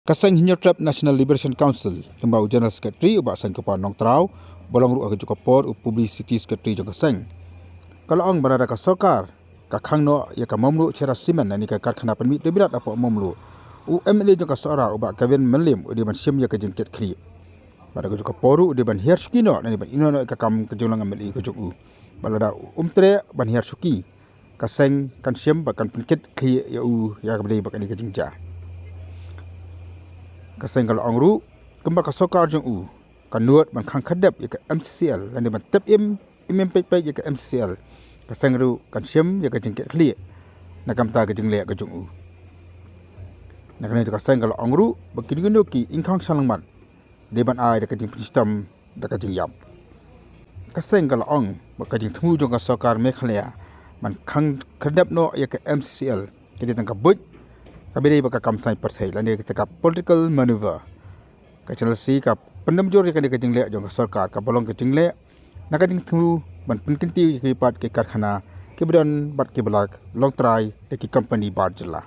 Kaseng Hinyotrap National Liberation Council, Lembau General Secretary ubak sang kepa Nong Trau, bolong ru agak por Publicity Secretary jong kaseng. Kalau ang berada ke sokar, ka khangno ya ka momlu cera simen ani ka karkhana permit de birat apa momlu. UMLA jong ka sora ubak Kevin Menlim udi ban sim ya ka jengket kri. Pada ka poru udi ban hier skino nani ban ino ka kam ka jonglang MLA ka jong u. Balada umtre ban hier suki. Kaseng kan sim bakan penkit kri ya u ya ka beli bakan ka jengja. Kaseng kalau angru kembak ke sokar jeng u kan nuat man khang khadap ya ke MCCL dan ban tep im pek ya ke MCCL kaseng ru kan syem ya ke jengket khli na kamta ke jengle ke jeng u na kan kaseng kalau angru bakini gundo ki ingkhang salangman de ban ai de ke jeng sistem de ke jeng yap kaseng kalau ang baka jeng thmu jong ka sokar mekhlaya man khang khadap no ya ke MCCL jadi tangka but kabiri baka kamsai perthai lani kita political maneuver ka channel C ka pendam jor ka jeng le jong sarkar ka bolong ka jeng le na ka jeng thu ban penkinti ki pat ke karkhana ke bidon bat ke blak long try de ki company bar jilla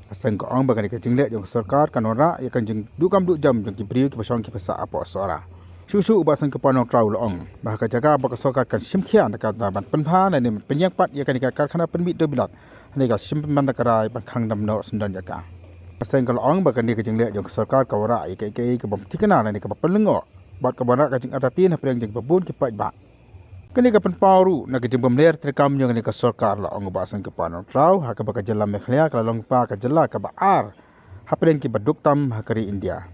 asang ko ang baka ka jeng le jong sarkar kanora ya kan jeng du kam du jam jong ki bri ki pasong ki pasa apa sora susu ubasang ke panong trau long bah ka jaga baka sarkar kan simkhia na ka ban penpha na ni penyak pat ya kan ka karkhana penmit de bilat ni ka sim mandakarai ban khang dam no sendan jaka aseng kalau ang bakan ni kejeng le jong sarkar ka wara ke bom tikana ni ka pelengo bat ka bara ka jeng atatin ha preng jeng babun ki pat ba kani ka pen pauru na kejeng bom ler trekam jong ni ka sarkar la ang ba aseng ke panong trau ha ka baka jela mekhlea ka long pa ka jela ka ba ar ha preng ki baduk tam ha kari India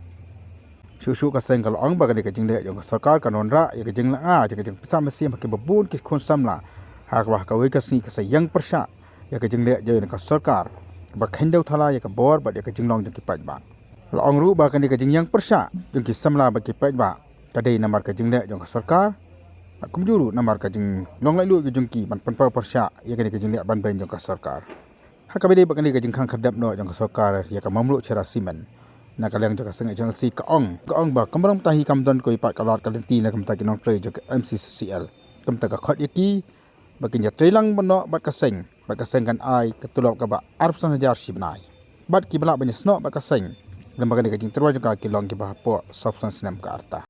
susu ka seng kalau ang bakan ni kejeng le jong sarkar ka nonra ya kejeng la jeng pesa mesi ha ki babun ki khon samla ha ka we ka si ka sayang persha ya ke jeng le jeng ka sarkar ba khendau thala ya ka bor ba ya ke jinglong jeng ki paj ba la angru ba kan ni ka jing yang persha jeng ki samla ba ki paj ba ka dei namar ka jeng le jeng ka sarkar ba kumjuru namar ka jing long lai lu ki jeng ki ban panpa persha ya ke ni ka jeng le ban ben jeng ka sarkar ha ka bede ba kan ni ka jing khang khadap no jeng ka sarkar ya ka mamlu chera simen na ka leng jeng ka seng channel C ka ong ba kamrang tahi kamdon ko ipat ka lat ka lenti na kamta ki nong tre jeng MCCL kamta ka khot yaki bakin ya trelang bano bat kaseng kan ai ketulok ka ba arpsan hajar sibnai bat ki balak banyak snok bat kaseng lembaga ni kajing terwajung ka kilong ki ba po substance nam ka arta